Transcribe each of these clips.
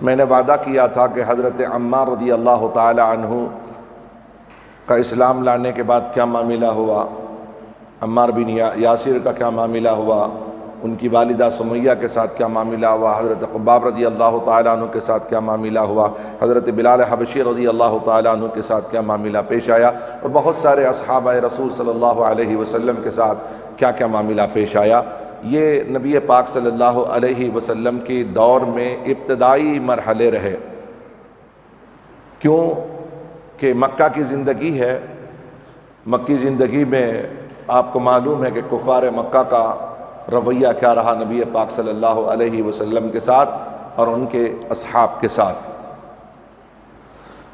میں نے وعدہ کیا تھا کہ حضرت عمار رضی اللہ تعالی عنہ کا اسلام لانے کے بعد کیا معاملہ ہوا، عمار بن یاسر کا کیا معاملہ ہوا، ان کی والدہ سمیہ کے ساتھ کیا معاملہ ہوا، حضرت خباب رضی اللہ تعالیٰ عنہ کے ساتھ کیا معاملہ ہوا، حضرت بلال حبشی رضی اللہ تعالیٰ عنہ کے ساتھ کیا معاملہ پیش آیا، اور بہت سارے اصحابہ رسول صلی اللہ علیہ وسلم کے ساتھ کیا کیا معاملہ پیش آیا۔ یہ نبی پاک صلی اللہ علیہ وسلم کے دور میں ابتدائی مرحلے رہے، کیوں کہ مکہ کی زندگی ہے۔ مکی زندگی میں آپ کو معلوم ہے کہ کفار مکہ کا رویہ کیا رہا نبی پاک صلی اللہ علیہ وسلم کے ساتھ اور ان کے اصحاب کے ساتھ۔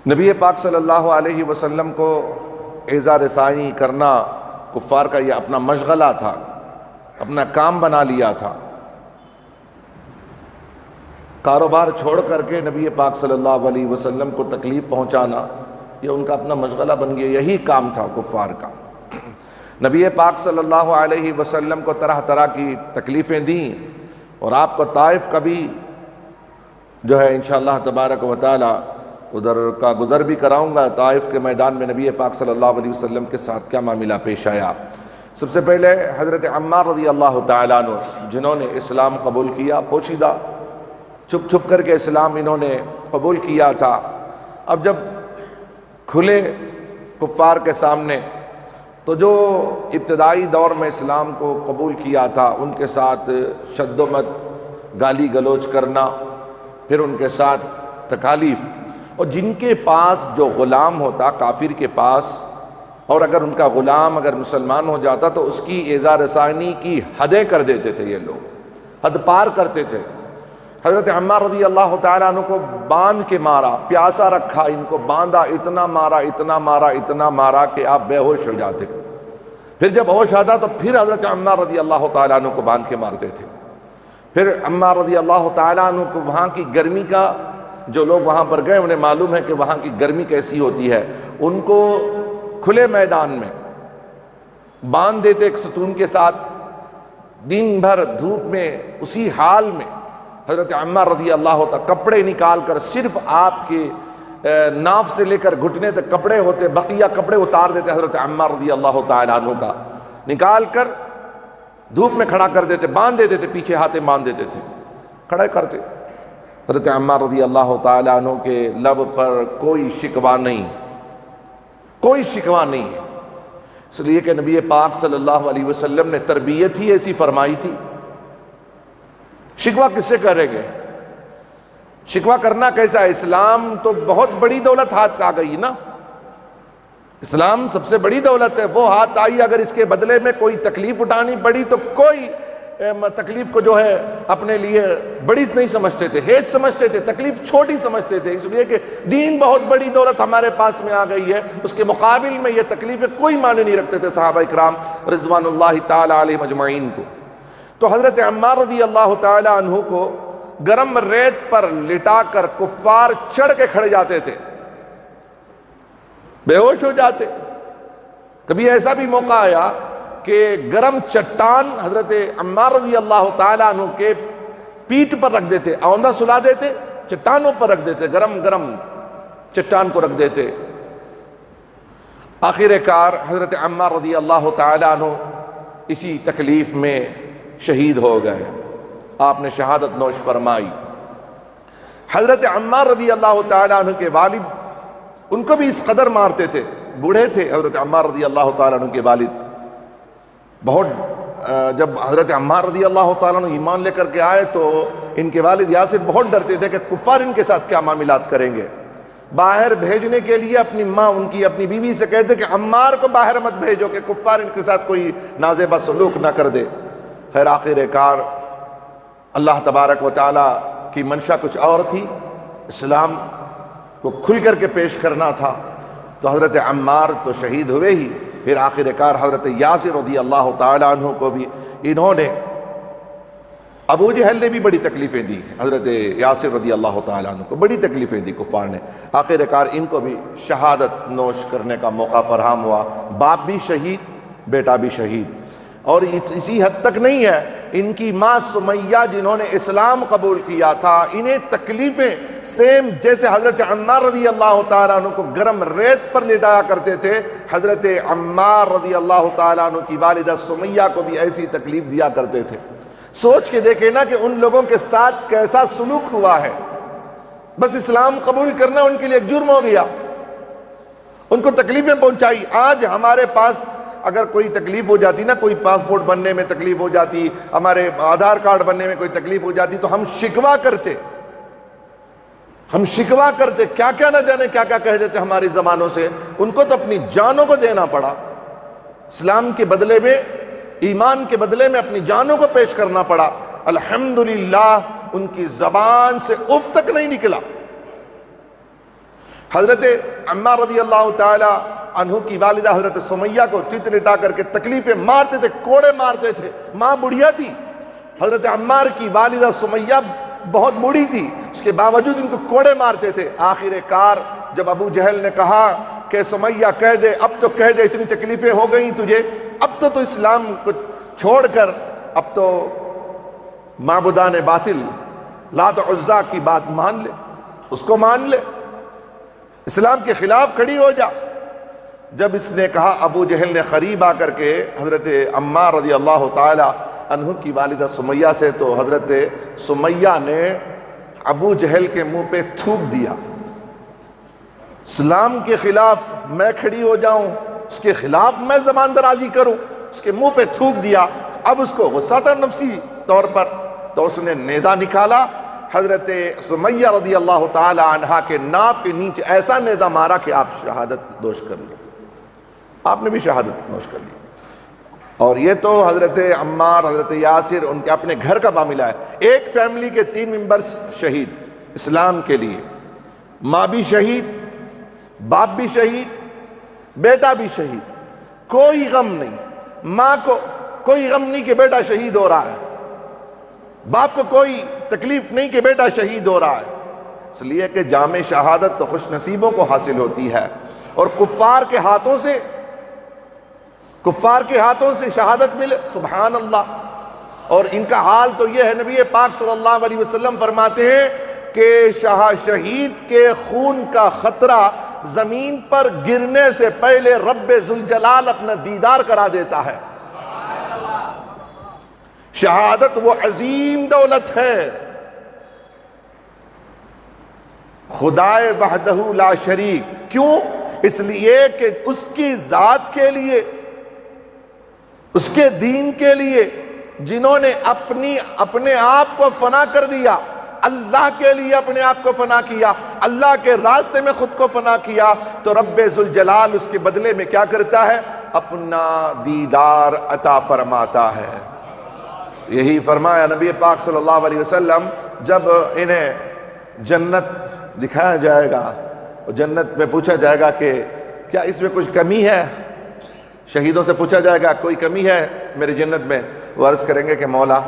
نبی پاک صلی اللہ علیہ وسلم کو ایذا رسائی کرنا کفار کا یہ اپنا مشغلہ تھا، اپنا کام بنا لیا تھا۔ کاروبار چھوڑ کر کے نبی پاک صلی اللہ علیہ وسلم کو تکلیف پہنچانا یہ ان کا اپنا مشغلہ بن گیا، یہی کام تھا کفار کا۔ نبی پاک صلی اللہ علیہ وسلم کو طرح طرح کی تکلیفیں دیں، اور آپ کو طائف کا بھی جو ہے انشاءاللہ تبارک و تعالی ادھر کا گزر بھی کراؤں گا۔ طائف کے میدان میں نبی پاک صلی اللہ علیہ وسلم کے ساتھ کیا معاملہ پیش آیا۔ سب سے پہلے حضرت عمار رضی اللہ تعالیٰ عنہ جنہوں نے اسلام قبول کیا، پوشیدہ چھپ چھپ کر کے اسلام انہوں نے قبول کیا تھا۔ اب جب کھلے کفار کے سامنے تو جو ابتدائی دور میں اسلام کو قبول کیا تھا ان کے ساتھ شد و مت، گالی گلوچ کرنا، پھر ان کے ساتھ تکالیف، اور جن کے پاس جو غلام ہوتا کافر کے پاس، اور اگر ان کا غلام اگر مسلمان ہو جاتا تو اس کی ایذا رسانی کی حدیں کر دیتے تھے، یہ لوگ حد پار کرتے تھے۔ حضرت عمار رضی اللہ تعالیٰ عنہ کو باندھ کے مارا، پیاسا رکھا، ان کو باندھا، اتنا مارا اتنا مارا اتنا مارا کہ آپ بے ہوش ہو جاتے۔ پھر جب ہوش آتا تو پھر حضرت عمار رضی اللہ تعالیٰ عنہ کو باندھ کے مارتے تھے۔ پھر عمار رضی اللہ تعالیٰ عنہ کو وہاں کی گرمی کا، جو لوگ وہاں پر گئے انہیں معلوم ہے کہ وہاں کی گرمی کیسی ہوتی ہے، ان کو کھلے میدان میں باندھ دیتے ایک ستون کے ساتھ، دن بھر دھوپ میں اسی حال میں حضرت عمار رضی اللہ تعالیٰ کپڑے نکال کر، صرف آپ کے ناف سے لے کر گھٹنے تک کپڑے ہوتے، بقیہ کپڑے اتار دیتے حضرت عمار رضی اللہ تعالیٰ عنہ کا، نکال کر دھوپ میں کھڑا کر دیتے، باندھ دیتے تھے، پیچھے ہاتھیں باندھ دیتے تھے، کھڑے کرتے۔ حضرت عمار رضی اللہ تعالیٰ عنہ کے لب پر کوئی شکوہ نہیں، کوئی شکوہ نہیں ہے، اس لیے کہ نبی پاک صلی اللہ علیہ وسلم نے تربیت ہی ایسی فرمائی تھی۔ شکوہ کس سے کریں گے؟ شکوہ کرنا کیسا ہے؟ اسلام تو بہت بڑی دولت ہاتھ آ گئی نا، اسلام سب سے بڑی دولت ہے، وہ ہاتھ آئی، اگر اس کے بدلے میں کوئی تکلیف اٹھانی پڑی تو کوئی تکلیف کو جو ہے اپنے لیے بڑی نہیں سمجھتے تھے، ہیج سمجھتے تھے، تکلیف چھوٹی سمجھتے تھے، اس لیے کہ دین بہت بڑی دولت ہمارے پاس میں آ گئی ہے، اس کے مقابل میں یہ تکلیفیں کوئی معنی نہیں رکھتے تھے صحابہ اکرام رضوان اللہ تعالی علیہم اجمعین کو۔ تو حضرت عمار رضی اللہ تعالی عنہ کو گرم ریت پر لٹا کر کفار چڑھ کے کھڑے جاتے تھے، بے ہوش ہو جاتے۔ کبھی ایسا بھی موقع آیا کہ گرم چٹان حضرت عمار رضی اللہ تعالیٰ عنہ کے پیٹھ پر رکھ دیتے، اوندھا سلا دیتے، چٹانوں پر رکھ دیتے، گرم گرم چٹان کو رکھ دیتے۔ آخر کار حضرت عمار رضی اللہ تعالیٰ عنہ اسی تکلیف میں شہید ہو گئے، آپ نے شہادت نوش فرمائی۔ حضرت عمار رضی اللہ تعالیٰ عنہ کے والد ان کو بھی اس قدر مارتے تھے، بوڑھے تھے حضرت عمار رضی اللہ تعالیٰ عنہ کے والد بہت۔ جب حضرت عمار رضی اللہ تعالیٰ عنہ ایمان لے کر کے آئے تو ان کے والد یاسر بہت ڈرتے تھے کہ کفار ان کے ساتھ کیا معاملات کریں گے۔ باہر بھیجنے کے لیے اپنی ماں ان کی اپنی بیوی سے کہتے کہ عمار کو باہر مت بھیجو کہ کفار ان کے ساتھ کوئی نازیبہ سلوک نہ کر دے۔ خیر آخر کار اللہ تبارک و تعالیٰ کی منشا کچھ اور تھی، اسلام کو کھل کر کے پیش کرنا تھا، تو حضرت عمار تو شہید ہوئے ہی، پھر آخر کار حضرت یاسر رضی اللہ تعالیٰ عنہ کو بھی انہوں نے، ابو جہل نے بھی بڑی تکلیفیں دی، حضرت یاسر رضی اللہ تعالیٰ عنہ کو بڑی تکلیفیں دی کفار نے، آخر کار ان کو بھی شہادت نوش کرنے کا موقع فراہم ہوا، باپ بھی شہید بیٹا بھی شہید۔ اور اسی حد تک نہیں ہے، ان کی ماں سمیہ جنہوں نے اسلام قبول کیا تھا، انہیں تکلیفیں سیم جیسے حضرت عمار رضی اللہ تعالیٰ عنہ کو گرم ریت پر لٹایا کرتے تھے، حضرت عمار رضی اللہ تعالیٰ عنہ کی والدہ سمیہ کو بھی ایسی تکلیف دیا کرتے تھے۔ سوچ کے دیکھیں نا کہ ان لوگوں کے ساتھ کیسا سلوک ہوا ہے۔ بس اسلام قبول کرنا ان کے لیے ایک جرم ہو گیا، ان کو تکلیفیں پہنچائی۔ آج ہمارے پاس اگر کوئی تکلیف ہو جاتی نا، کوئی پاسپورٹ بننے میں تکلیف ہو جاتی، ہمارے آدھار کارڈ بننے میں کوئی تکلیف ہو جاتی، تو ہم شکوہ کرتے، کیا کیا نہ جانے کیا کیا کہہ دیتے ہماری زبانوں سے۔ ان کو تو اپنی جانوں کو دینا پڑا، اسلام کے بدلے میں، ایمان کے بدلے میں اپنی جانوں کو پیش کرنا پڑا۔ الحمدللہ ان کی زبان سے اف تک نہیں نکلا۔ حضرت عمار رضی اللہ تعالی عنہ کی والدہ حضرت سمیہ کو چت لٹا کر کے تکلیفیں مارتے تھے، کوڑے مارتے تھے۔ ماں بڑھیا تھی، حضرت عمار کی والدہ سمیہ بہت بوڑھی تھی، اس کے باوجود ان کو کوڑے مارتے تھے۔ آخر کار جب ابو جہل نے کہا کہ سمیہ کہہ دے، اب تو کہہ دے، اتنی تکلیفیں ہو گئیں تجھے، اب تو اسلام کو چھوڑ کر اب تو معبودان باطل لات و عزا کی بات مان لے، اس کو مان لے، اسلام کے خلاف کھڑی ہو جا۔ جب اس نے کہا، ابو جہل نے قریب آ کر کے حضرت عمار رضی اللہ تعالی عنہ کی والدہ سمیہ سے، تو حضرت سمیہ نے ابو جہل کے منہ پہ تھوک دیا۔ اسلام کے خلاف میں کھڑی ہو جاؤں، اس کے خلاف میں زبان درازی کروں، اس کے منہ پہ تھوک دیا۔ اب اس کو غصہ تھا نفسی طور پر، تو اس نے نیزہ نکالا، حضرت سمیہ رضی اللہ تعالی عنہا کے ناف کے نیچے ایسا نیزہ مارا کہ آپ شہادت نوش کر لیں۔ آپ نے بھی شہادت نوش کر لی۔ اور یہ تو حضرت عمار، حضرت یاسر، ان کے اپنے گھر کا معاملہ ہے۔ ایک فیملی کے 3 ممبرز شہید اسلام کے لیے، ماں بھی شہید، باپ بھی شہید، بیٹا بھی شہید، کوئی غم نہیں، ماں کو کوئی غم نہیں کہ بیٹا شہید ہو رہا ہے، باپ کو کوئی تکلیف نہیں کہ بیٹا شہید ہو رہا ہے، اس لیے کہ جام شہادت تو خوش نصیبوں کو حاصل ہوتی ہے، اور کفار کے ہاتھوں سے شہادت ملے، سبحان اللہ۔ اور ان کا حال تو یہ ہے، نبی پاک صلی اللہ علیہ وسلم فرماتے ہیں کہ شہید کے خون کا خطرہ زمین پر گرنے سے پہلے رب ذوالجلال اپنا دیدار کرا دیتا ہے۔ شہادت وہ عظیم دولت ہے، خدائے وحدہ لا شریک۔ کیوں؟ اس لیے کہ اس کی ذات کے لیے، اس کے دین کے لیے جنہوں نے اپنے آپ کو فنا کر دیا، اللہ کے لیے اپنے آپ کو فنا کیا، اللہ کے راستے میں خود کو فنا کیا، تو رب ذوالجلال اس کے بدلے میں کیا کرتا ہے؟ اپنا دیدار عطا فرماتا ہے۔ یہی فرمایا نبی پاک صلی اللہ علیہ وسلم، جب انہیں جنت دکھایا جائے گا، جنت میں پوچھا جائے گا کہ کیا اس میں کچھ کمی ہے؟ شہیدوں سے پوچھا جائے گا کوئی کمی ہے میری جنت میں؟ وہ عرض کریں گے کہ مولا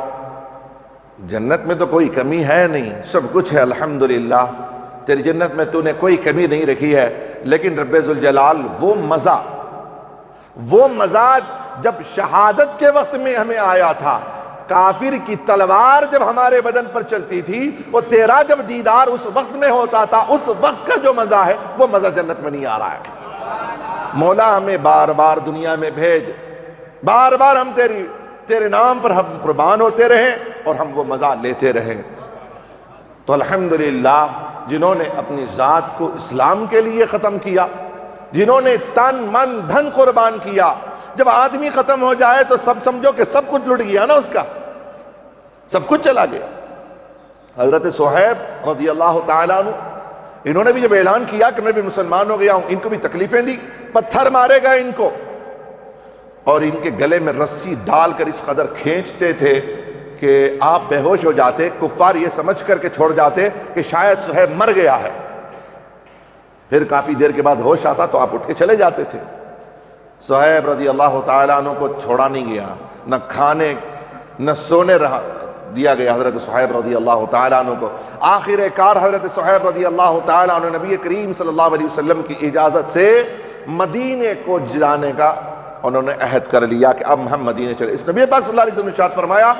جنت میں تو کوئی کمی ہے نہیں، سب کچھ ہے الحمدللہ، تیری جنت میں تو نے کوئی کمی نہیں رکھی ہے۔ لیکن رب ذوالجلال وہ مزہ جب شہادت کے وقت میں ہمیں آیا تھا، کافر کی تلوار جب ہمارے بدن پر چلتی تھی، وہ تیرا جب دیدار اس وقت میں ہوتا تھا، اس وقت کا جو مزہ ہے وہ مزہ جنت میں نہیں آ رہا ہے۔ مولا ہمیں بار بار دنیا میں بھیج، بار بار ہم تیرے نام پر ہم قربان ہوتے رہیں اور ہم وہ مزہ لیتے رہیں۔ تو الحمدللہ جنہوں نے اپنی ذات کو اسلام کے لیے ختم کیا، جنہوں نے تن من دھن قربان کیا، جب آدمی ختم ہو جائے تو سب سمجھو کہ سب کچھ لٹ گیا نا، اس کا سب کچھ چلا گیا۔ حضرت صہیب رضی اللہ تعالیٰ عنہ، انہوں نے بھی جب اعلان کیا کہ میں بھی مسلمان ہو گیا ہوں، ان کو بھی تکلیفیں دی، پتھر مارے گئے ان کو، اور ان کے گلے میں رسی ڈال کر اس قدر کھینچتے تھے کہ آپ بے ہوش ہو جاتے، کفار یہ سمجھ کر کے چھوڑ جاتے کہ شاید صہیب مر گیا ہے، پھر کافی دیر کے بعد ہوش آتا تو آپ اٹھ کے چلے جاتے تھے۔ صہیب رضی اللہ تعالیٰ عنہ کو چھوڑا نہیں گیا، نہ کھانے نہ سونے دیا گیا حضرت صہیب رضی اللہ تعالیٰ عنہ کو۔ آخر کار حضرت صہیب رضی اللہ تعالیٰ عنہ نبی کریم صلی اللہ علیہ وسلم کی اجازت سے مدینے کو جانے کا انہوں نے عہد کر لیا کہ اب ہم مدینے چلے۔ اس نبی پاک صلی اللہ علیہ وسلم نے ارشاد فرمایا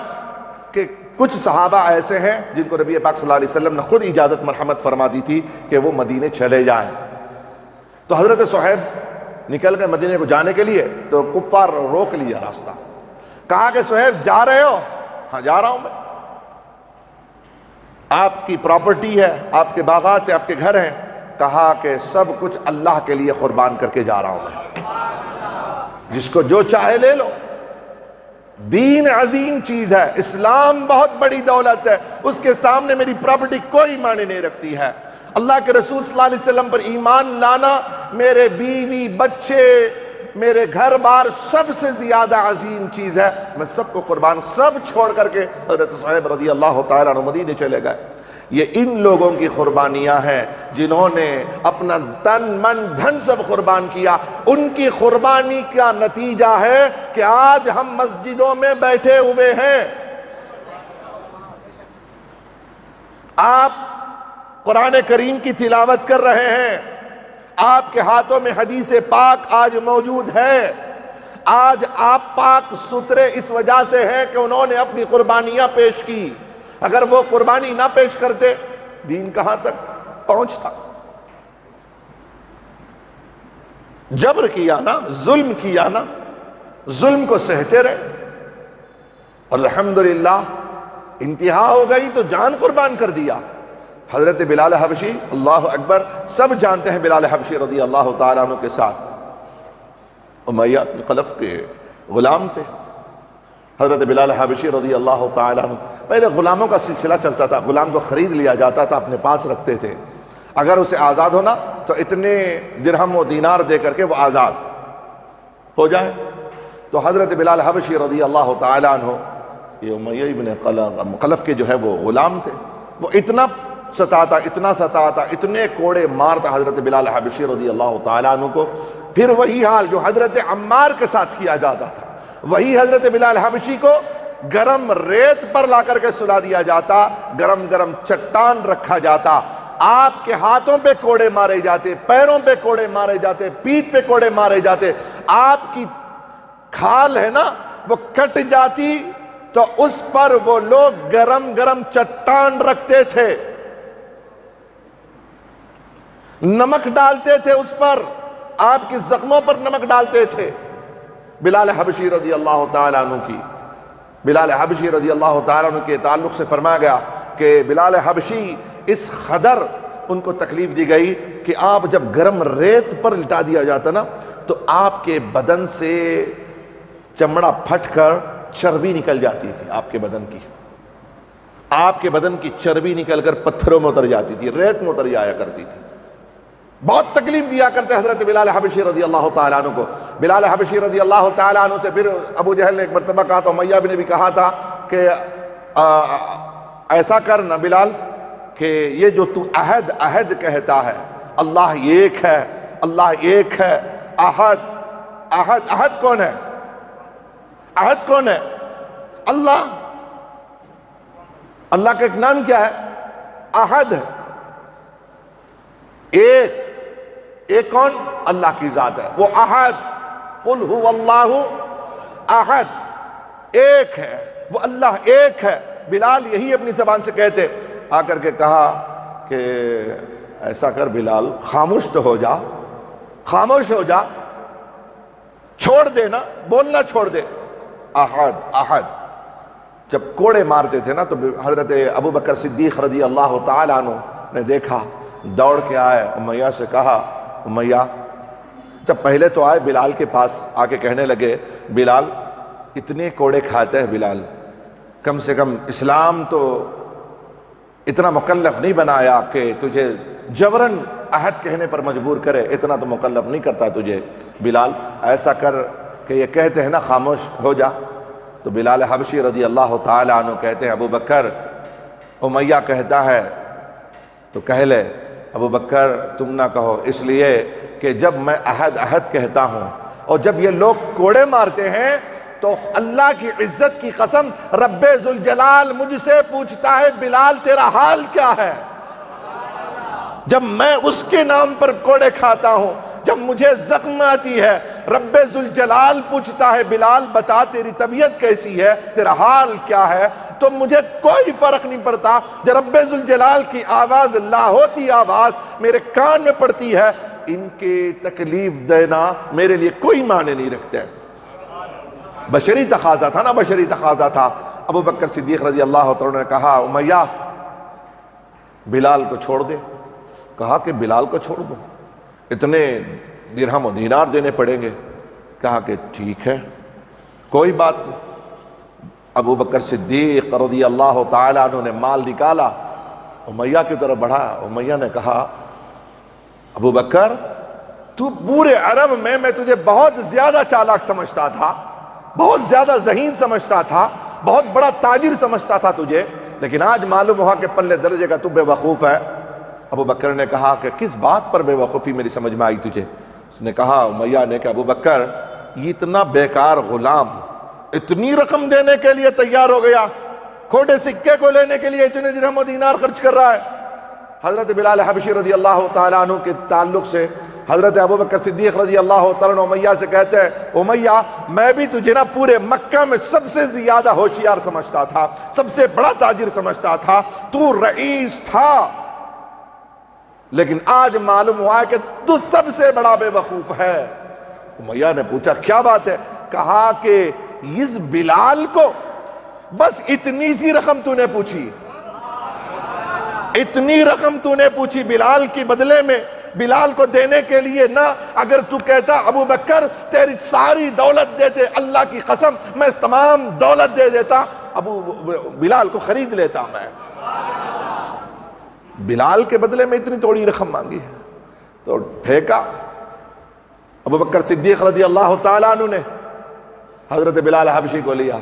کہ کچھ صحابہ ایسے ہیں جن کو نبی پاک صلی اللہ علیہ وسلم نے خود اجازت مرحمت فرما دی تھی کہ وہ مدینے چلے جائیں. تو حضرت صہیب نکل گئے مدینے کو جانے کے لیے، تو کفار روک لیا راستہ. کہا کہ صہیب جا رہے ہو؟ ہاں جا رہا ہوں میں. آپ کی پراپرٹی ہے، آپ کے باغات ہیں، آپ کے گھر ہیں. کہا کہ سب کچھ اللہ کے لیے قربان کر کے جا رہا ہوں میں، جس کو جو چاہے لے لو. دین عظیم چیز ہے، اسلام بہت بڑی دولت ہے، اس کے سامنے میری پراپرٹی کوئی معنی نہیں رکھتی ہے. اللہ کے رسول صلی اللہ علیہ وسلم پر ایمان لانا میرے بیوی بچے میرے گھر بار سب سے زیادہ عظیم چیز ہے. میں سب کو قربان، سب چھوڑ کر کے حضرت صہیب رضی اللہ تعالیٰ عنہ مدینے چلے گئے. یہ ان لوگوں کی قربانیاں ہیں جنہوں نے اپنا تن من دھن سب قربان کیا. ان کی قربانی کا نتیجہ ہے کہ آج ہم مسجدوں میں بیٹھے ہوئے ہیں. آپ قرآن کریم کی تلاوت کر رہے ہیں، آپ کے ہاتھوں میں حدیث پاک آج موجود ہے. آج آپ پاک ستھرے اس وجہ سے ہیں کہ انہوں نے اپنی قربانیاں پیش کی. اگر وہ قربانی نہ پیش کرتے دین کہاں تک پہنچتا؟ جبر کیا نا، ظلم کیا نا، ظلم کو سہتے رہے. اور الحمدللہ انتہا ہو گئی تو جان قربان کر دیا. حضرت بلال حبشی، اللہ اکبر، سب جانتے ہیں بلال حبشی رضی اللہ تعالیٰ عنہ کے ساتھ امیہ بن خلف کے غلام تھے. حضرت بلال حبشی رضی اللہ تعالیٰ عنہ، پہلے غلاموں کا سلسلہ چلتا تھا. غلام کو خرید لیا جاتا تھا، اپنے پاس رکھتے تھے. اگر اسے آزاد ہونا تو اتنے درہم و دینار دے کر کے وہ آزاد ہو جائے. تو حضرت بلال حبشی رضی اللہ تعالیٰ عنہ یہ امیہ بن خلف کے جو ہے وہ غلام تھے. وہ اتنا ستاتا، اتنے کوڑے مارتا حضرت بلال حبشی رضی اللہ تعالیٰ عنہ کو. پھر وہی حال جو حضرت عمار کے ساتھ کیا جاتا تھا، وہی حضرت بلال حبشی کو گرم ریت پر لا کر کے سلا دیا جاتا، گرم گرم چٹان رکھا جاتا. آپ کے ہاتھوں پہ کوڑے مارے جاتے، پیروں پہ کوڑے مارے جاتے، پیٹھ پہ کوڑے مارے جاتے. آپ کی کھال ہے نا وہ کٹ جاتی تو اس پر وہ لوگ گرم گرم چٹان رکھتے تھے، نمک ڈالتے تھے اس پر، آپ کی زخموں پر نمک ڈالتے تھے. بلال حبشی رضی اللہ تعالیٰ عنہ کی، بلال حبشی رضی اللہ تعالیٰ عنہ کے تعلق سے فرمایا گیا کہ بلال حبشی اس قدر ان کو تکلیف دی گئی کہ آپ جب گرم ریت پر لٹا دیا جاتا نا تو آپ کے بدن سے چمڑا پھٹ کر چربی نکل جاتی تھی. آپ کے بدن کی چربی نکل کر پتھروں میں اتر جاتی تھی، ریت میں اتر جایا کرتی تھی. بہت تکلیف دیا کرتے حضرت بلال حبشی رضی اللہ تعالیٰ عنہ کو. بلال حبشی رضی اللہ تعالیٰ عنہ سے پھر ابو جہل نے ایک مرتبہ کہا تو امیہ نے بھی کہا تھا کہ ایسا کر نا بلال کہ یہ جو تو عہد کہتا ہے، اللہ ایک ہے، اللہ ایک ہے، عہد کون ہے؟ عہد کون ہے؟ اللہ کا ایک نام کیا ہے؟ عہد ہے. ایک کون؟ اللہ کی ذات ہے، وہ احد. قل هو اللہ احد، ایک ہے وہ اللہ، ایک ہے. بلال یہی اپنی زبان سے کہتے. آ کر کے کہا کہ ایسا کر بلال، خاموش تو ہو جا، خاموش ہو جا، چھوڑ دے نا، بولنا چھوڑ دے. احد. جب کوڑے مارتے تھے نا تو حضرت ابو بکر صدیق رضی اللہ تعالیٰ عنہ نے دیکھا، دوڑ کے آئے، امیہ سے کہا، امیہ جب پہلے تو آئے بلال کے پاس، آ کے کہنے لگے بلال اتنے کوڑے کھاتے ہیں بلال، کم سے کم اسلام تو اتنا مکلف نہیں بنایا کہ تجھے جبرن عہد کہنے پر مجبور کرے، اتنا تو مکلف نہیں کرتا تجھے بلال. ایسا کر کہ یہ کہتے ہیں نا خاموش ہو جا. تو بلال حبشی رضی اللہ تعالیٰ عنہ کہتے ہیں ابو بکر امیہ کہتا ہے تو کہہ لے. ابو بکر تم نہ کہو، اس لیے کہ جب میں عہد کہتا ہوں اور جب یہ لوگ کوڑے مارتے ہیں تو اللہ کی عزت کی قسم رب ذوالجلال مجھ سے پوچھتا ہے بلال تیرا حال کیا ہے؟ جب میں اس کے نام پر کوڑے کھاتا ہوں، جب مجھے زخم آتی ہے، رب ذوالجلال پوچھتا ہے بلال بتا تیری طبیعت کیسی ہے، تیرا حال کیا ہے؟ تو مجھے کوئی فرق نہیں پڑتا، جب رب ذوالجلال کی آواز لا ہوتی آواز میرے کان میں پڑتی ہے، ان کے تکلیف دینا میرے لیے کوئی معنی نہیں رکھتے۔ بشری تقاضا تھا نا، بشری تقاضا تھا۔ ابو بکر صدیق رضی اللہ عنہ نے کہا امیہ بلال کو چھوڑ دے۔ کہا کہ بلال کو چھوڑ دو، اتنے درہم و دینار دینے پڑیں گے۔ کہا کہ ٹھیک ہے کوئی بات نہیں۔ ابو بکر صدیق رضی اللہ تعالیٰ عنہ نے مال نکالا، امیہ کی طرف بڑھا۔ امیہ نے کہا ابو بکر تو پورے عرب میں تجھے بہت زیادہ چالاک سمجھتا تھا، بہت زیادہ ذہین سمجھتا تھا، بہت بڑا تاجر سمجھتا تھا تجھے، لیکن آج معلوم ہوا کہ پلے درجے کا تو بے وقوف ہے۔ ابو بکر نے کہا کہ کس بات پر بے وقوفی میری سمجھ میں آئی تجھے؟ اس نے کہا امیہ نے کہ ابو بکر یہ اتنا بیکار غلام اتنی رقم دینے کے لیے تیار ہو گیا، کھوٹے سکے کو لینے کے لیے اتنے درہم و دینار خرچ کر رہا ہے۔ حضرت بلال حبشی رضی اللہ تعالیٰ عنہ کے تعلق سے حضرت ابو بکر صدیق رضی اللہ تعالیٰ عنہ امیہ سے کہتے ہیں امیہ میں بھی تجھے نا پورے مکہ میں سب سے زیادہ ہوشیار سمجھتا تھا، سب سے بڑا تاجر سمجھتا تھا، تو رئیس تھا، لیکن آج معلوم ہوا ہے کہ تو سب سے بڑا بے وقوف ہے۔ امیہ نے پوچھا کیا بات ہے؟ کہا کہ اس بلال کو بس اتنی سی رقم تو نے پوچھی، اتنی رقم تو نے پوچھی بلال کی بدلے میں، بلال کو دینے کے لیے نہ اگر تو کہتا ابو بکر تیری ساری دولت دیتے، اللہ کی قسم میں تمام دولت دے دیتا، بلال کو خرید لیتا میں، بلال کے بدلے میں اتنی تھوڑی رقم مانگی ہے تو پھینکا۔ ابو بکر صدیق رضی اللہ تعالیٰ عنہ نے حضرت بلال حبشی کو لیا۔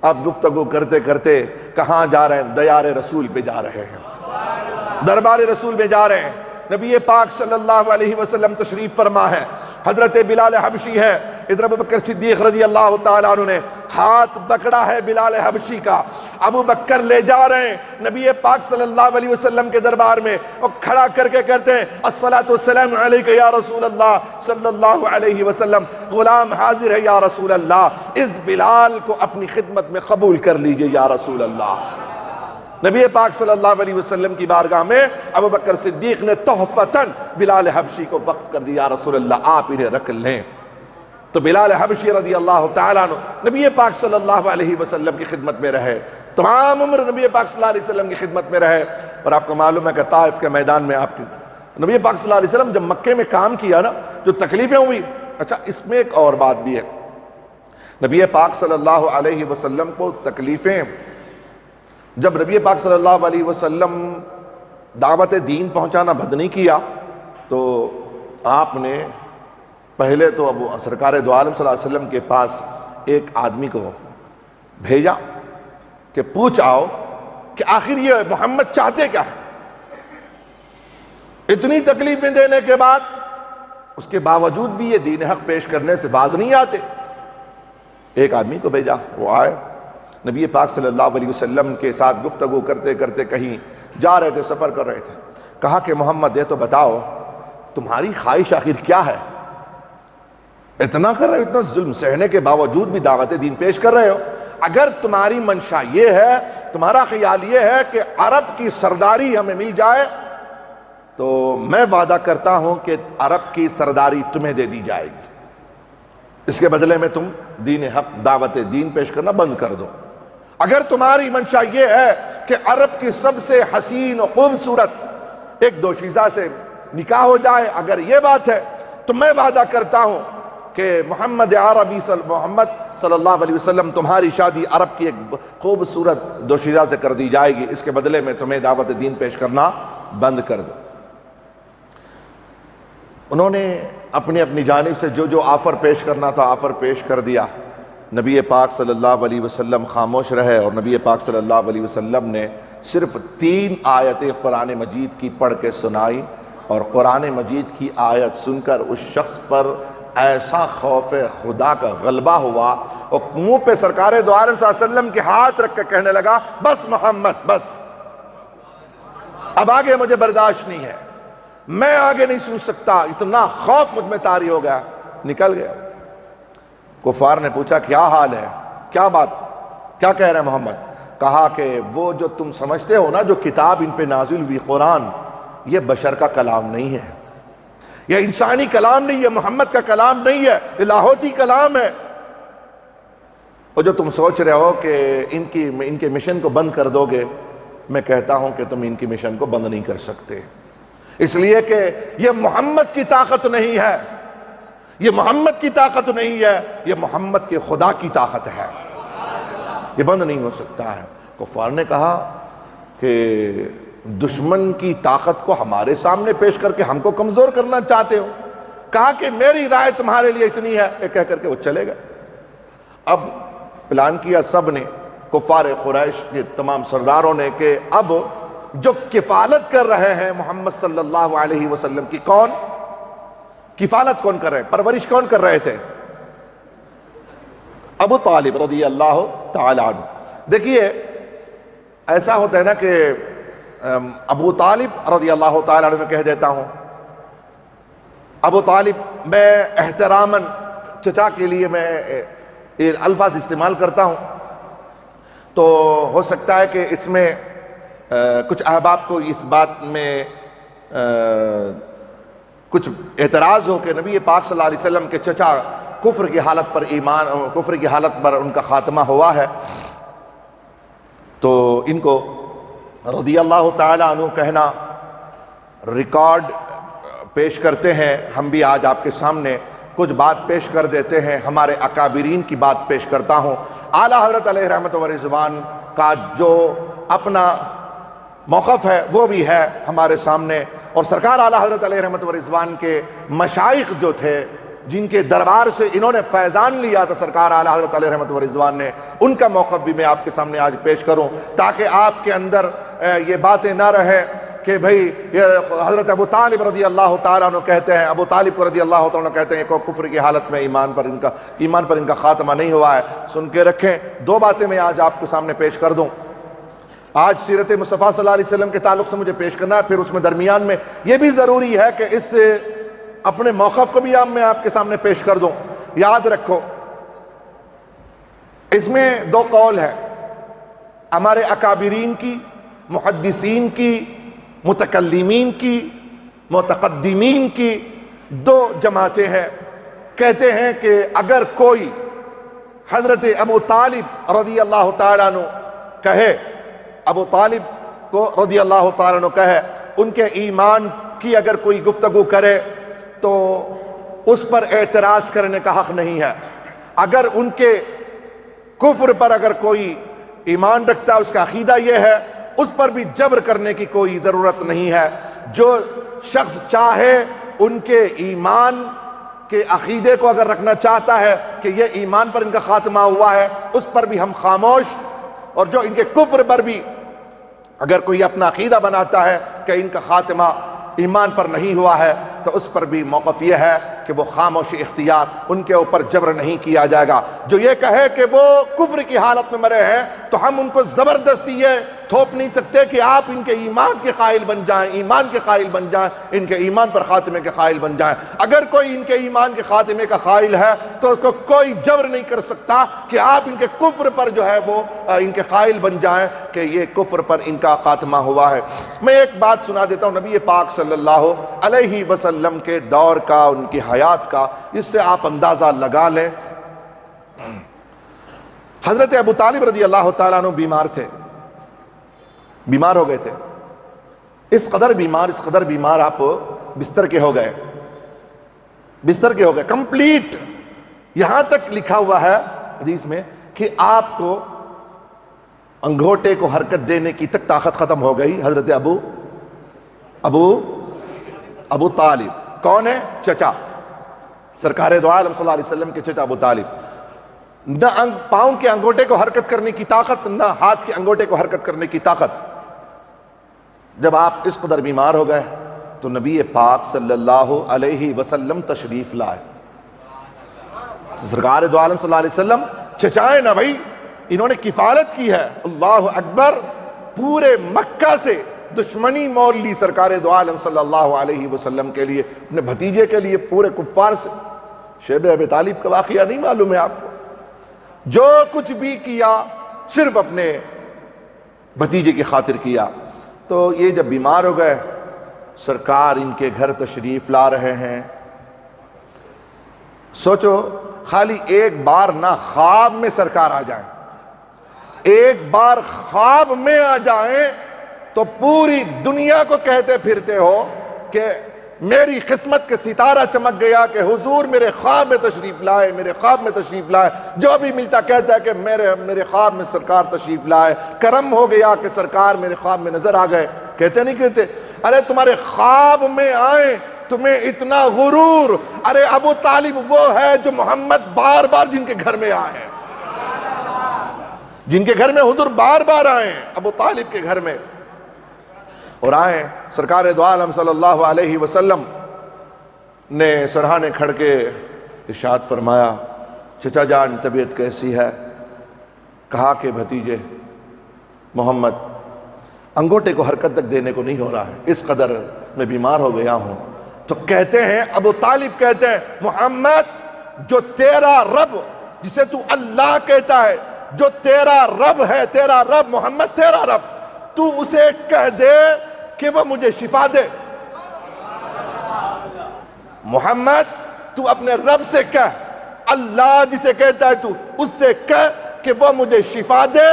اب گفتگو کرتے کرتے کہاں جا رہے ہیں؟ دیار رسول پہ جا رہے ہیں، دربار رسول میں جا رہے ہیں۔ نبی پاک صلی اللہ علیہ وسلم تشریف فرما ہے، حضرت بلال حبشی ہے، ادھر ابو بکر صدیق رضی اللہ تعالیٰ عنہ نے ہاتھ پکڑا ہے بلال حبشی کا، ابو بکر لے جا رہے ہیں نبی پاک صلی اللہ علیہ وسلم کے دربار میں، اور کھڑا کر کے کہتے ہیں الصلاۃ والسلام علیک یا رسول اللہ صلی اللہ علیہ وسلم، غلام حاضر ہے یا رسول اللہ، اس بلال کو اپنی خدمت میں قبول کر لیجئے یا رسول اللہ۔ نبی پاک صلی اللہ علیہ وسلم کی بارگاہ میں ابو بکر صدیق نے تحفتاً بلال حبشی کو وقف کر دیا، یا رسول اللہ آپ انہیں رکھ لیں۔ تو بلال حبشی رضی اللہ تعالیٰ عنہ نبی پاک صلی اللہ علیہ وسلم کی خدمت میں رہے، تمام عمر نبی پاک صلی اللہ علیہ وسلم کی خدمت میں رہے، اور آپ کو معلوم ہے کہ طائف کے میدان میں آپ کی نبی پاک صلی اللہ علیہ وسلم جب مکے میں کام کیا نا، جو تکلیفیں ہوئی، اچھا اس میں ایک اور بات بھی ہے، نبی پاک صلی اللہ علیہ وسلم کو تکلیفیں، جب نبی پاک صلی اللہ علیہ وسلم دعوت دین پہنچانا بند نہیں کیا تو آپ نے پہلے تو ابو سرکار دو عالم صلی اللہ علیہ وسلم کے پاس ایک آدمی کو بھیجا کہ پوچھ آؤ کہ آخر یہ محمد چاہتے کیا ہے، اتنی تکلیفیں دینے کے بعد اس کے باوجود بھی یہ دین حق پیش کرنے سے باز نہیں آتے۔ ایک آدمی کو بھیجا، وہ آئے، نبی پاک صلی اللہ علیہ وسلم کے ساتھ گفتگو کرتے کرتے کہیں جا رہے تھے، سفر کر رہے تھے، کہا کہ محمد یہ تو بتاؤ تمہاری خواہش آخر کیا ہے، اتنا کر رہے ہو، اتنا ظلم سہنے کے باوجود بھی دعوت دین پیش کر رہے ہو، اگر تمہاری منشا یہ ہے، تمہارا خیال یہ ہے کہ عرب کی سرداری ہمیں مل جائے تو میں وعدہ کرتا ہوں کہ عرب کی سرداری تمہیں دے دی جائے گی، اس کے بدلے میں تم دین حق دعوت دین پیش کرنا بند کر دو۔ اگر تمہاری منشا یہ ہے کہ عرب کی سب سے حسین و خوبصورت ایک دوشیزہ سے نکاح ہو جائے، اگر یہ بات ہے تو میں وعدہ کرتا ہوں کہ محمد صلی اللہ علیہ وسلم تمہاری شادی عرب کی ایک خوبصورت دوشیزہ سے کر دی جائے گی، اس کے بدلے میں تمہیں دعوت دین پیش کرنا بند کر دو۔ انہوں نے اپنی جانب سے جو آفر پیش کرنا تھا آفر پیش کر دیا۔ نبی پاک صلی اللہ علیہ وسلم خاموش رہے، اور نبی پاک صلی اللہ علیہ وسلم نے صرف 3 آیتیں قرآن مجید کی پڑھ کے سنائی، اور قرآن مجید کی آیت سن کر اس شخص پر ایسا خوف خدا کا غلبہ ہوا، اور منہ پہ سرکار دو عالم صلی اللہ علیہ وسلم کے ہاتھ رکھ کے کہنے لگا بس محمد بس، اب آگے مجھے برداشت نہیں ہے، میں آگے نہیں سن سکتا، اتنا خوف مجھ میں طاری ہو گیا، نکل گیا۔ کفار نے پوچھا کیا حال ہے، کیا بات، کیا کہہ رہے ہیں محمد؟ کہا کہ وہ جو تم سمجھتے ہو نا جو کتاب ان پہ نازل ہوئی قرآن، یہ بشر کا کلام نہیں ہے، یہ انسانی کلام نہیں ہے، محمد کا کلام نہیں ہے، یہ لاہوتی کلام ہے۔ اور جو تم سوچ رہے ہو کہ ان کے مشن کو بند کر دو گے، میں کہتا ہوں کہ تم ان کی مشن کو بند نہیں کر سکتے، اس لیے کہ یہ محمد کی طاقت نہیں ہے، یہ محمد کی طاقت نہیں ہے، یہ محمد کے خدا کی طاقت ہے، یہ بند نہیں ہو سکتا ہے۔ کفار نے کہا کہ دشمن کی طاقت کو ہمارے سامنے پیش کر کے ہم کو کمزور کرنا چاہتے ہو؟ کہا کہ میری رائے تمہارے لیے اتنی ہے، یہ کہہ کر کے وہ چلے گئے۔ اب پلان کیا سب نے، کفار قریش کے تمام سرداروں نے، کہ اب جو کفالت کر رہے ہیں محمد صلی اللہ علیہ وسلم کی، کون کفالت کون کر رہے، پرورش کون کر رہے تھے؟ ابو طالب رضی اللہ تعالی عنہ۔ دیکھیے ایسا ہوتا ہے نا کہ ابو طالب رضی اللہ تعالی عنہ میں کہہ دیتا ہوں، ابو طالب، میں احتراماً چچا کے لیے میں الفاظ استعمال کرتا ہوں، تو ہو سکتا ہے کہ اس میں کچھ احباب کو اس بات میں کچھ اعتراض ہو کہ نبی پاک صلی اللہ علیہ وسلم کے چچا کفر کی حالت پر کفر کی حالت پر ان کا خاتمہ ہوا ہے، تو ان کو رضی اللہ تعالی عنہ کہنا ریکارڈ پیش کرتے ہیں۔ ہم بھی آج آپ کے سامنے کچھ بات پیش کر دیتے ہیں، ہمارے اکابرین کی بات پیش کرتا ہوں۔ اعلیٰ حضرت علیہ رحمت و رضوان کا جو اپنا موقف ہے وہ بھی ہے ہمارے سامنے، اور سرکار اعلیٰ حضرت علیہ رحمت و رضوان کے مشائخ جو تھے، جن کے دربار سے انہوں نے فیضان لیا تھا سرکار اعلیٰ حضرت علیہ رحمت و رضوان نے، ان کا موقف بھی میں آپ کے سامنے آج پیش کروں، تاکہ آپ کے اندر یہ باتیں نہ رہے کہ بھئی یہ حضرت ابو طالب رضی اللہ تعالیٰ عنہ کہتے ہیں، ابو طالب کو رضی اللہ تعالیٰ عنہ کہتے ہیں کہ کفر کی حالت میں ایمان پر ان کا خاتمہ نہیں ہوا ہے۔ سن کے رکھیں، دو باتیں میں آج آپ کے سامنے پیش کر دوں۔ آج سیرت مصطفیٰ صلی اللہ علیہ وسلم کے تعلق سے مجھے پیش کرنا ہے، پھر اس میں درمیان میں یہ بھی ضروری ہے کہ اس اپنے موقف کو بھی میں آپ کے سامنے پیش کر دوں۔ یاد رکھو، اس میں دو قول ہے، ہمارے اکابرین کی، محدثین کی، متکلمین کی، متقدمین کی دو جماعتیں ہیں۔ کہتے ہیں کہ اگر کوئی حضرت ابو طالب رضی اللہ تعالیٰ عنہ کہے، ابو طالب کو رضی اللہ تعالیٰ عنہ کہے، ان کے ایمان کی اگر کوئی گفتگو کرے تو اس پر اعتراض کرنے کا حق نہیں ہے۔ اگر ان کے کفر پر اگر کوئی ایمان رکھتا ہے، اس کا عقیدہ یہ ہے، اس پر بھی جبر کرنے کی کوئی ضرورت نہیں ہے۔ جو شخص چاہے ان کے ایمان کے عقیدے کو اگر رکھنا چاہتا ہے کہ یہ ایمان پر ان کا خاتمہ ہوا ہے، اس پر بھی ہم خاموش، اور جو ان کے کفر پر بھی اگر کوئی اپنا عقیدہ بناتا ہے کہ ان کا خاتمہ ایمان پر نہیں ہوا ہے، تو اس پر بھی موقف یہ ہے کہ وہ خاموشی اختیار، ان کے اوپر جبر نہیں کیا جائے گا۔ جو یہ کہے کہ وہ کفر کی حالت میں مرے ہیں، تو ہم ان کو زبردستی یہ تھوپ نہیں سکتے کہ آپ ان کے ایمان کے قائل بن جائیں، ایمان کے قائل بن جائیں، ان کے ایمان پر خاتمے کے قائل بن جائیں۔ اگر کوئی ان کے ایمان کے خاتمے کا قائل ہے تو اس کو کوئی جبر نہیں کر سکتا کہ آپ ان کے کفر پر جو ہے وہ ان کے قائل بن جائیں کہ یہ کفر پر ان کا خاتمہ ہوا ہے۔ میں ایک بات سنا دیتا ہوں نبی پاک صلی اللہ علیہ وسلم کے دور کا، ان کی حیات کا، اس سے آپ اندازہ لگا لیں۔ حضرت ابو طالب رضی اللہ تعالیٰ عنہ بیمار تھے، بیمار ہو گئے تھے، اس قدر بیمار آپ بستر کے ہو گئے، کمپلیٹ۔ یہاں تک لکھا ہوا ہے حدیث میں کہ آپ کو انگوٹے کو حرکت دینے کی تک طاقت ختم ہو گئی۔ حضرت ابو طالب کون ہے؟ چچا، سرکار دو عالم صلی اللہ علیہ وسلم کے چچا ابو طالب۔ نہ پاؤں کے انگوٹے کو حرکت کرنے کی طاقت، نہ ہاتھ کے انگوٹے کو حرکت کرنے کی طاقت۔ جب آپ اس قدر بیمار ہو گئے تو نبی پاک صلی اللہ علیہ وسلم تشریف لائے۔ سرکار دو عالم صلی اللہ علیہ وسلم چچائے نا بھائی، انہوں نے کفالت کی ہے، اللہ اکبر، پورے مکہ سے دشمنی مول لی سرکار دو عالم صلی اللہ علیہ وسلم کے لیے، اپنے بھتیجے کے لیے، پورے کفار سے۔ شیب ابی طالب کا واقعہ نہیں معلوم ہے آپ کو؟ جو کچھ بھی کیا صرف اپنے بھتیجے کی خاطر کیا۔ تو یہ جب بیمار ہو گئے، سرکار ان کے گھر تشریف لا رہے ہیں۔ سوچو خالی ایک بار نہ خواب میں سرکار آ جائیں، ایک بار خواب میں آ جائیں تو پوری دنیا کو کہتے پھرتے ہو کہ میری قسمت کے ستارہ چمک گیا کہ حضور میرے خواب میں تشریف لائے، میرے خواب میں تشریف لائے۔ جو بھی ملتا کہتا ہے کہ میرے خواب میں سرکار تشریف لائے، کرم ہو گیا کہ سرکار میرے خواب میں نظر آ گئے۔ کہتے نہیں کہتے؟ ارے تمہارے خواب میں آئیں، تمہیں اتنا غرور۔ ارے ابو طالب وہ ہے جو محمد بار بار جن کے گھر میں آئے ہیں، جن کے گھر میں حضور بار بار آئے ہیں، ابو طالب کے گھر میں۔ اور آئے سرکار دو عالم صلی اللہ علیہ وسلم نے سرہانے کھڑ کے ارشاد فرمایا، چچا جان طبیعت کیسی ہے؟ کہا کہ بھتیجے محمد انگوٹے کو حرکت تک دینے کو نہیں ہو رہا ہے، اس قدر میں بیمار ہو گیا ہوں۔ تو کہتے ہیں ابو طالب کہتے ہیں محمد جو تیرا رب، جسے تو اللہ کہتا ہے، جو تیرا رب ہے، تیرا رب محمد تیرا رب، تو اسے کہہ دے کہ وہ مجھے شفا دے۔ محمد تو اپنے رب سے کہہ، اللہ جسے کہتا ہے تو اس سے کہہ کہ وہ مجھے شفا دے۔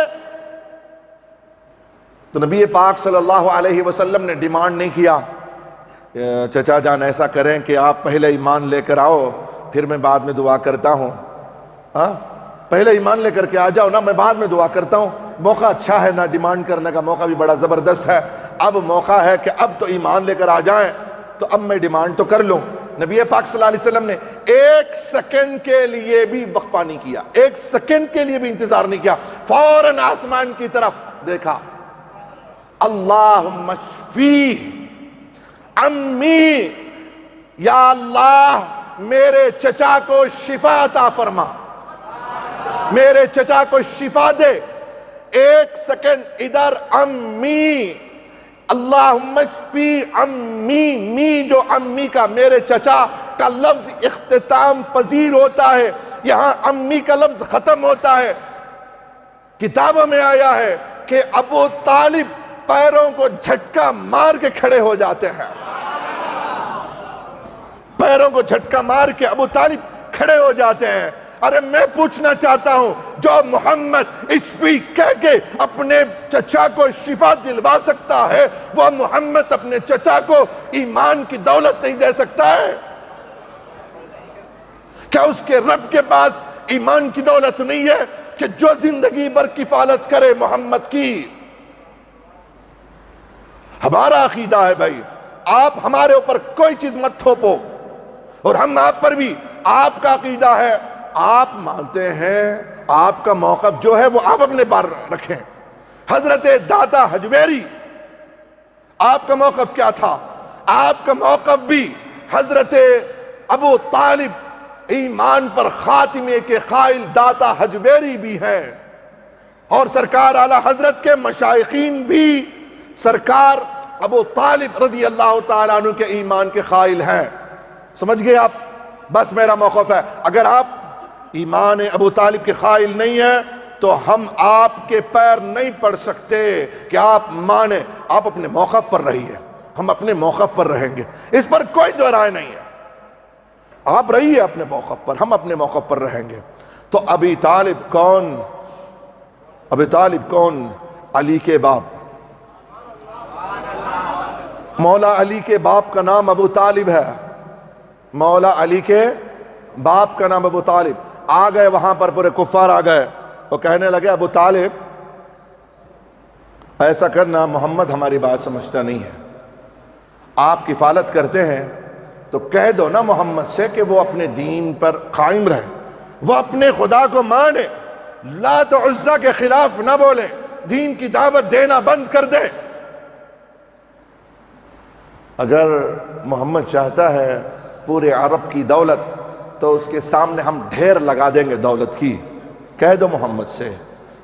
تو نبی پاک صلی اللہ علیہ وسلم نے ڈیمانڈ نہیں کیا چچا جان ایسا کریں کہ آپ پہلے ایمان لے کر آؤ پھر میں بعد میں دعا کرتا ہوں، پہلے ایمان لے کر کے آ جاؤ نا، میں بعد میں دعا کرتا ہوں۔ موقع اچھا ہے نا، ڈیمانڈ کرنے کا موقع بھی بڑا زبردست ہے۔ اب موقع ہے کہ اب تو ایمان لے کر آ جائیں، تو اب میں ڈیمانڈ تو کر لوں۔ نبی پاک صلی اللہ علیہ وسلم نے ایک سیکنڈ کے لیے بھی وقفہ نہیں کیا، ایک سیکنڈ کے لیے بھی انتظار نہیں کیا، فوراً آسمان کی طرف دیکھا، اللہم اشفی امی، یا اللہ میرے چچا کو شفا عطا فرما، میرے چچا کو شفا دے۔ ایک سیکنڈ ادھر امی، اللہم اشفی امی، می جو امی کا میرے چچا کا لفظ اختتام پذیر ہوتا ہے، یہاں امی کا لفظ ختم ہوتا ہے۔ کتابوں میں آیا ہے کہ ابو طالب پیروں کو جھٹکا مار کے کھڑے ہو جاتے ہیں، پیروں کو جھٹکا مار کے ابو طالب کھڑے ہو جاتے ہیں۔ ارے میں پوچھنا چاہتا ہوں، جو محمد اشفی کہہ کے اپنے چچا کو شفا دلوا سکتا ہے، وہ محمد اپنے چچا کو ایمان کی دولت نہیں دے سکتا ہے؟ کیا اس کے رب کے پاس ایمان کی دولت نہیں ہے کہ جو زندگی بھر کفالت کرے محمد کی؟ ہمارا عقیدہ ہے بھائی، آپ ہمارے اوپر کوئی چیز مت تھوپو، اور ہم آپ پر بھی، آپ کا عقیدہ ہے، آپ مانتے ہیں، آپ کا موقف جو ہے وہ آپ اپنے بار رکھیں۔ حضرت داتا حجویری، آپ کا موقف کیا تھا؟ آپ کا موقف بھی حضرت ابو طالب ایمان پر خاتمے کے قائل داتا حجویری بھی ہیں، اور سرکار اعلی حضرت کے مشائخین بھی سرکار ابو طالب رضی اللہ تعالیٰ عنہ کے ایمان کے قائل ہیں۔ سمجھ گئے آپ؟ بس میرا موقف ہے، اگر آپ ایمان ابو طالب کے قائل نہیں ہیں تو ہم آپ کے پیر نہیں پڑ سکتے کہ آپ مانیں۔ آپ اپنے موقف پر رہیے، ہم اپنے موقف پر رہیں گے، اس پر کوئی دو رائے نہیں ہے۔ آپ رہیے اپنے موقف پر، ہم اپنے موقف پر رہیں گے۔ تو ابی طالب کون؟ ابی طالب کون؟ علی کے باپ، مولا علی کے باپ کا نام ابو طالب ہے، مولا علی کے باپ کا نام ابو طالب۔ آ گئے وہاں پر پورے کفار آ گئے، وہ کہنے لگے ابو طالب ایسا کرنا، محمد ہماری بات سمجھتا نہیں ہے، آپ کفالت کرتے ہیں تو کہہ دو نا محمد سے کہ وہ اپنے دین پر قائم رہے، وہ اپنے خدا کو مانے، لات و عزا کے خلاف نہ بولے، دین کی دعوت دینا بند کر دے۔ اگر محمد چاہتا ہے پورے عرب کی دولت تو اس کے سامنے ہم ڈھیر لگا دیں گے دولت کی، کہہ دو محمد سے۔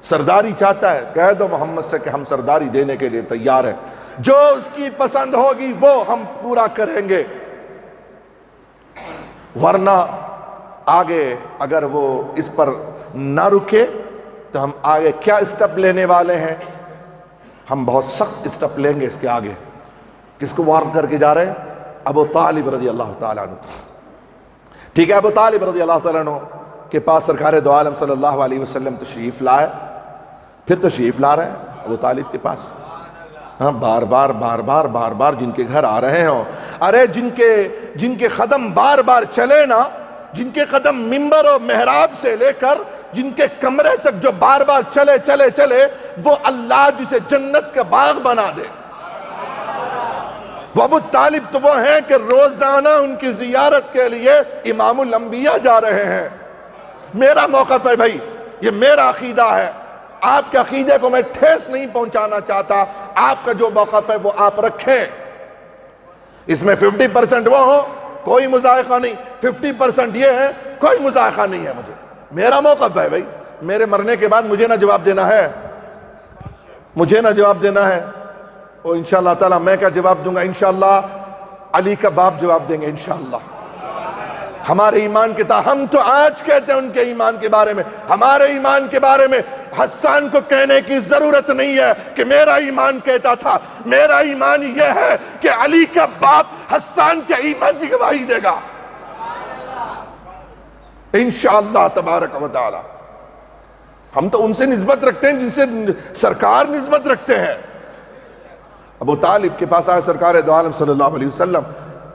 سرداری چاہتا ہے، کہہ دو محمد سے کہ ہم سرداری دینے کے لیے تیار ہیں، جو اس کی پسند ہوگی وہ ہم پورا کریں گے، ورنہ آگے اگر وہ اس پر نہ رکے تو ہم آگے کیا اسٹیپ لینے والے ہیں ہم بہت سخت اسٹیپ لیں گے اس کے آگے. کس کو وارن کر کے جا رہے ہیں؟ ابو طالب رضی اللہ تعالیٰ عنہ. ٹھیک ہے، ابو طالب رضی اللہ تعالیٰ عنہ کے پاس سرکار دو عالم صلی اللہ علیہ وسلم تشریف لائے. پھر تشریف لا رہے ہیں ابو طالب کے پاس. ہاں، بار بار جن کے گھر آ رہے ہوں، ارے جن کے قدم بار بار چلے نا، جن کے قدم منبر و محراب سے لے کر جن کے کمرے تک جو بار بار چلے وہ اللہ جسے جنت کا باغ بنا دے. وہ ابو طالب تو وہ ہیں کہ روزانہ ان کی زیارت کے لیے امام الانبیاء جا رہے ہیں. میرا موقف ہے بھائی، یہ میرا عقیدہ ہے، آپ کے عقیدے کو میں ٹھیس نہیں پہنچانا چاہتا. آپ کا جو موقف ہے وہ آپ رکھیں. اس میں 50% وہ ہو کوئی مذائقہ نہیں، 50% یہ ہے کوئی مذائقہ نہیں ہے. میرا موقف ہے بھائی. میرے مرنے کے بعد مجھے نہ جواب دینا ہے، مجھے نہ جواب دینا ہے. اور انشاءاللہ تعالی میں کیا جواب دوں گا؟ انشاءاللہ علی کا باپ جواب دیں گے انشاءاللہ. ہمارے ایمان کے ہم تو آج کہتے ہیں ان کے ایمان کے بارے میں. ہمارے ایمان کے بارے میں حسان کو کہنے کی ضرورت نہیں ہے کہ میرا ایمان کہتا تھا. میرا ایمان یہ ہے کہ علی کا باپ حسان کے ایمان کی گواہی دے گا انشاءاللہ تبارک و تعالی. ہم تو ان سے نسبت رکھتے ہیں جن سے سرکار نسبت رکھتے ہیں. ابو طالب کے پاس آئے سرکار دو عالم صلی اللہ علیہ وسلم.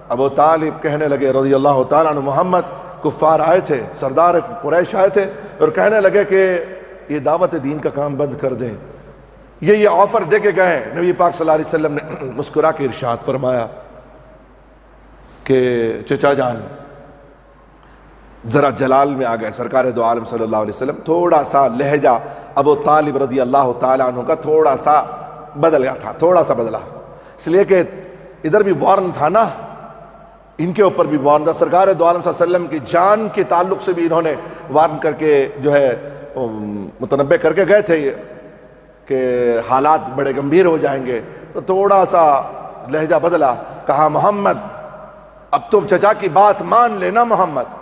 ابو طالب کہنے لگے رضی اللہ تعالیٰ عنہ، محمد کفار آئے تھے، سردار قریش آئے تھے اور کہنے لگے کہ یہ دعوت دین کا کام بند کر دیں. یہ آفر دے کے گئے. نبی پاک صلی اللہ علیہ وسلم نے مسکرا کے ارشاد فرمایا کہ چچا جان ذرا جلال میں آ گئے. سرکار دو عالم صلی اللہ علیہ وسلم تھوڑا سا لہجہ ابو طالب رضی اللہ تعالیٰ عنہ کا تھوڑا سا بدل گیا تھا، تھوڑا سا بدلا، اس لیے کہ ادھر بھی وارن تھا نا، ان کے اوپر بھی وارن تھا. سرکار دو عالم صلی اللہ علیہ وسلم کی جان کے تعلق سے بھی انہوں نے وارن کر کے جو ہے متنبع کر کے گئے تھے کہ حالات بڑے گمبھیر ہو جائیں گے. تو تھوڑا سا لہجہ بدلا، کہا محمد اب تم چچا کی بات مان لینا محمد.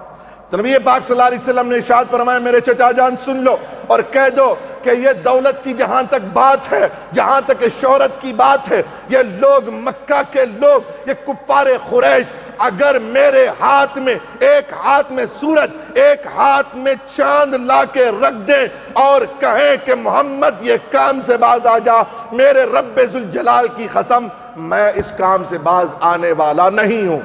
تو نبی پاک صلی اللہ علیہ وسلم نے ارشاد فرمایا میرے چچا جان سن لو اور کہہ دو کہ یہ دولت کی جہاں تک بات ہے، جہاں تک شہرت کی بات ہے، یہ لوگ مکہ کے لوگ، یہ کفار قریش اگر میرے ہاتھ میں ایک ہاتھ میں سورج ایک ہاتھ میں چاند لا کے رکھ دیں اور کہیں کہ محمد یہ کام سے باز آ جا، میرے رب ذوالجلال کی قسم میں اس کام سے باز آنے والا نہیں ہوں.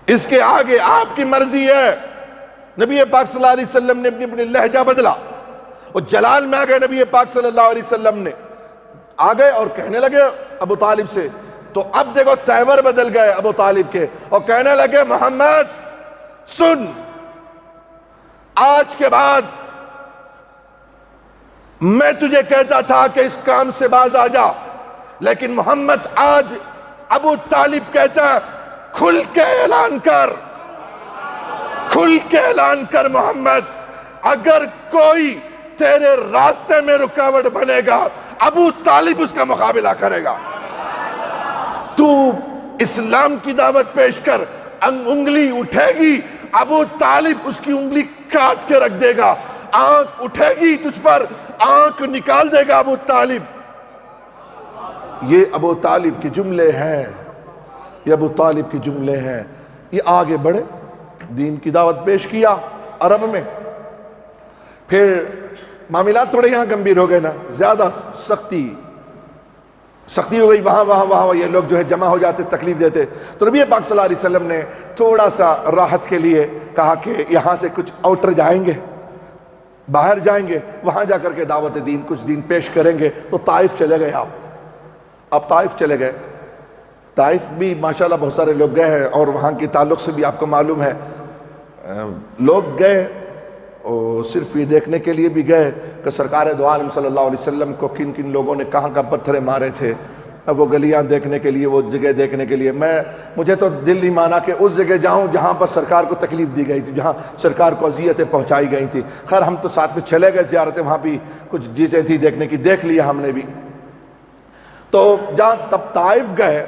اس کے آگے آپ کی مرضی ہے. نبی پاک صلی اللہ علیہ وسلم نے اپنی لہجہ بدلا اور جلال میں آ گئے. نبی پاک صلی اللہ علیہ وسلم نے آ گئے اور کہنے لگے ابو طالب سے. تو اب دیکھو تیور بدل گئے ابو طالب کے اور کہنے لگے محمد سن، آج کے بعد میں تجھے کہتا تھا کہ اس کام سے باز آ جا، لیکن محمد آج ابو طالب کہتا ہے کھل کے اعلان کر، کھل کے اعلان کر محمد، اگر کوئی تیرے راستے میں رکاوٹ بنے گا ابو طالب اس کا مقابلہ کرے گا. تو اسلام کی دعوت پیش کر، انگلی اٹھے گی ابو طالب اس کی انگلی کاٹ کے رکھ دے گا. آنکھ اٹھے گی تجھ پر، آنکھ نکال دے گا ابو طالب. یہ ابو طالب کے جملے ہیں، یہ ابو طالب کے جملے ہیں. یہ آگے بڑھے، دین کی دعوت پیش کیا عرب میں. پھر معاملات تھوڑے یہاں گمبھیر ہو گئے نا، زیادہ سختی ہو گئی. وہاں یہ لوگ جو ہے جمع ہو جاتے، تکلیف دیتے. تو نبی پاک صلی اللہ علیہ وسلم نے تھوڑا سا راحت کے لیے کہا کہ یہاں سے کچھ آؤٹر جائیں گے، باہر جائیں گے، وہاں جا کر کے دعوت دین کچھ دین پیش کریں گے. تو طائف چلے گئے. آپ طائف چلے گئے. طائف بھی ماشاءاللہ بہت سارے لوگ گئے ہیں اور وہاں کے تعلق سے بھی آپ کو معلوم ہے لوگ گئے اور صرف یہ دیکھنے کے لیے بھی گئے کہ سرکار دو عالم صلی اللہ علیہ وسلم کو کن کن لوگوں نے کہاں کا پتھرے مارے تھے. اب وہ گلیاں دیکھنے کے لیے، وہ جگہ دیکھنے کے لیے مجھے تو دل نہیں مانا کہ اس جگہ جاؤں جہاں پر سرکار کو تکلیف دی گئی تھی، جہاں سرکار کو اذیتیں پہنچائی گئی تھی. خیر ہم تو ساتھ میں چلے گئے زیارتیں، وہاں بھی کچھ چیزیں تھی دیکھنے کی، دیکھ لیا ہم نے بھی. تو جہاں تب طائف گئے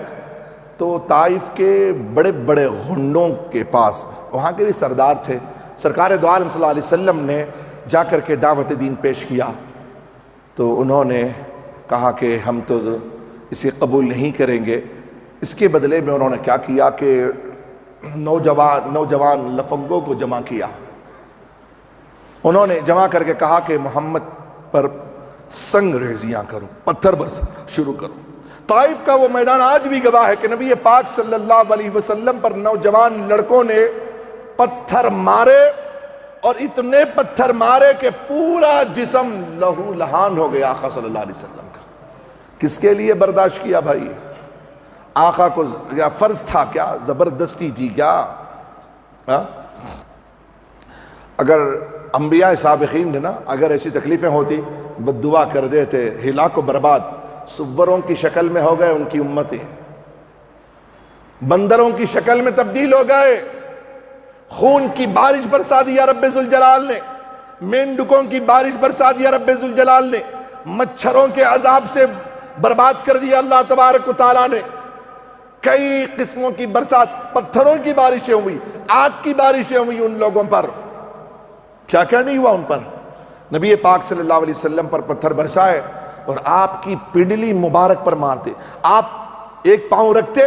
تو طائف کے بڑے بڑے غنڈوں کے پاس وہاں کے بھی سردار تھے. سرکار دو عالم صلی اللہ علیہ وسلم نے جا کر کے دعوت دین پیش کیا. تو انہوں نے کہا کہ ہم تو اسے قبول نہیں کریں گے۔ اس کے بدلے میں انہوں نے کیا کیا کہ نوجوان لفنگوں کو جمع کیا۔ انہوں نے جمع کر کے کہا کہ محمد پر سنگ ریزیاں کرو، پتھر برسنا شروع کرو۔ طائف کا وہ میدان آج بھی گواہ ہے کہ نبی پاک صلی اللہ علیہ وسلم پر نوجوان لڑکوں نے پتھر مارے، اور اتنے پتھر مارے کہ پورا جسم لہو لہان ہو گیا آقا صلی اللہ علیہ وسلم کا۔ کس کے لیے برداشت کیا بھائی؟ آقا کو یا فرض تھا کیا؟ زبردستی تھی کیا؟ اگر انبیاء سابقین نے نا اگر ایسی تکلیفیں ہوتی بد دعا کر دیتے، ہلاک و برباد، سوروں کی شکل میں ہو گئے ان کی امتیں، بندروں کی شکل میں تبدیل ہو گئے، خون کی بارش برسا دیا رب ذوالجلال نے، مینڈکوں کی بارش برسا دیا رب ذوالجلال نے، مچھروں کے عذاب سے برباد کر دیا اللہ تبارک و تعالیٰ نے، کئی قسموں کی برسات، پتھروں کی بارشیں ہوئی، آگ کی بارشیں ہوئی ان لوگوں پر، کیا کیا نہیں ہوا ان پر۔ نبی پاک صلی اللہ علیہ وسلم پر پتھر برسائے اور آپ کی پنڈلی مبارک پر مارتے، آپ ایک پاؤں رکھتے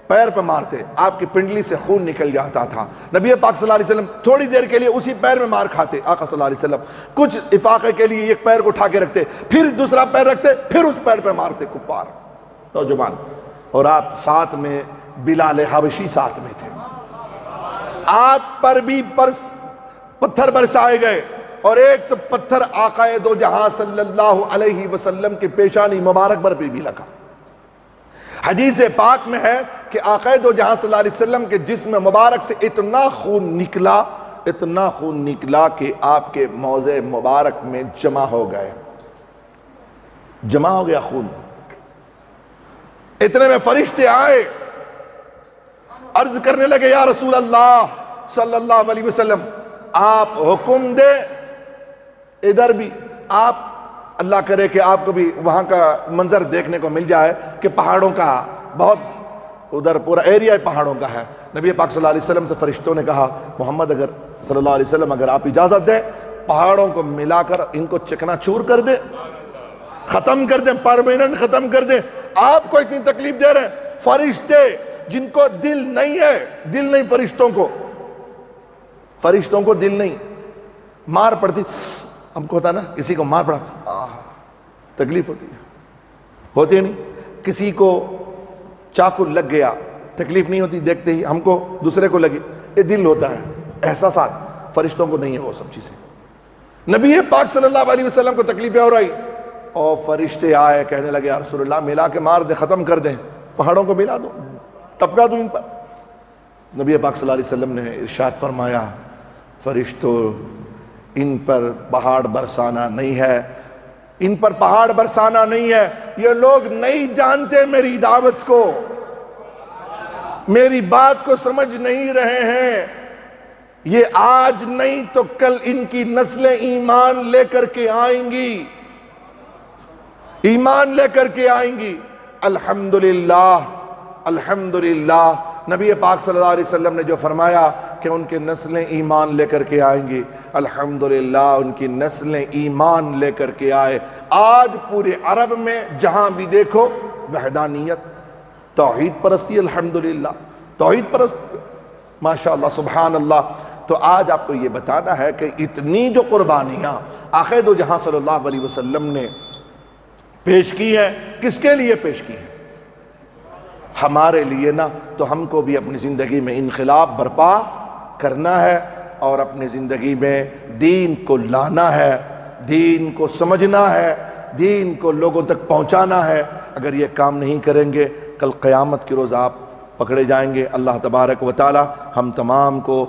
پیر پہ مارتے، آپ کی پنڈلی سے خون نکل جاتا تھا۔ نبی پاک صلی اللہ علیہ وسلم تھوڑی دیر کے لیے اسی پیر میں مار کھاتے، آقا صلی اللہ علیہ وسلم کچھ افاقے کے لیے ایک پیر کو اٹھا کے رکھتے، پھر دوسرا پیر رکھتے، پھر اس پیر پہ مارتے کفار نوجوان، اور آپ ساتھ میں بلال حبشی ساتھ میں تھے، آپ پر بھی پتھر برسائے گئے، اور ایک تو پتھر آقا دو جہاں صلی اللہ علیہ وسلم کے پیشانی مبارک پر بھی لگا۔ حدیث پاک میں ہے کہ آقا دو جہاں صلی اللہ علیہ وسلم کے جسم مبارک سے اتنا خون نکلا کہ آپ کے موضع مبارک میں جمع ہو گیا خون۔ اتنے میں فرشتے آئے، عرض کرنے لگے یا رسول اللہ صلی اللہ علیہ وسلم آپ حکم دے، ادھر بھی آپ، اللہ کرے کہ آپ کو بھی وہاں کا منظر دیکھنے کو مل جائے کہ پہاڑوں کا بہت ادھر پورا ایریا پہاڑوں کا ہے۔ نبی پاک صلی اللہ علیہ وسلم سے فرشتوں نے کہا محمد اگر صلی اللہ علیہ وسلم اگر آپ اجازت دیں پہاڑوں کو ملا کر ان کو چکنا چور کر دیں، ختم کر دیں، پرماننٹ ختم کر دیں، آپ کو اتنی تکلیف دے رہے ہیں۔ فرشتے جن کو دل نہیں ہے، دل نہیں فرشتوں کو دل نہیں، مار پڑتی ہم کو ہوتا نا، کسی کو مار پڑا تکلیف ہوتی ہے نہیں، کسی کو چاقو لگ گیا تکلیف نہیں ہوتی دیکھتے ہی، ہم کو دوسرے کو لگی، یہ دل ہوتا ہے، احساسات، فرشتوں کو نہیں ہے وہ سب چیزیں۔ نبی پاک صلی اللہ علیہ وسلم کو تکلیفیں ہو رہی، اور فرشتے آئے کہنے لگے یا رسول اللہ ملا کے مار دیں، ختم کر دیں، پہاڑوں کو ملا دو، ٹپکا دو ان پر۔ نبی پاک صلی اللہ علیہ وسلم نے ارشاد فرمایا فرشتوں ان پر پہاڑ برسانا نہیں ہے، ان پر پہاڑ برسانا نہیں ہے، یہ لوگ نہیں جانتے میری دعوت کو، میری بات کو سمجھ نہیں رہے ہیں، یہ آج نہیں تو کل ان کی نسلیں ایمان لے کر کے آئیں گی، ایمان لے کر کے آئیں گی۔ الحمدللہ الحمدللہ، نبی پاک صلی اللہ علیہ وسلم نے جو فرمایا کہ ان کی نسلیں ایمان لے کر کے آئیں گی، الحمدللہ ان کی نسلیں ایمان لے کر کے آئے۔ آج پورے عرب میں جہاں بھی دیکھو وحدانیت، توحید پرستی، الحمدللہ توحید پرستی، ماشاءاللہ سبحان اللہ۔ تو آج آپ کو یہ بتانا ہے کہ اتنی جو قربانیاں آخر دو جہاں صلی اللہ علیہ وسلم نے پیش کی ہے، کس کے لیے پیش کی ہے؟ ہمارے لیے نا، تو ہم کو بھی اپنی زندگی میں انقلاب برپا کرنا ہے، اور اپنی زندگی میں دین کو لانا ہے، دین کو سمجھنا ہے، دین کو لوگوں تک پہنچانا ہے۔ اگر یہ کام نہیں کریں گے کل قیامت کے روز آپ پکڑے جائیں گے۔ اللہ تبارک و تعالی ہم تمام کو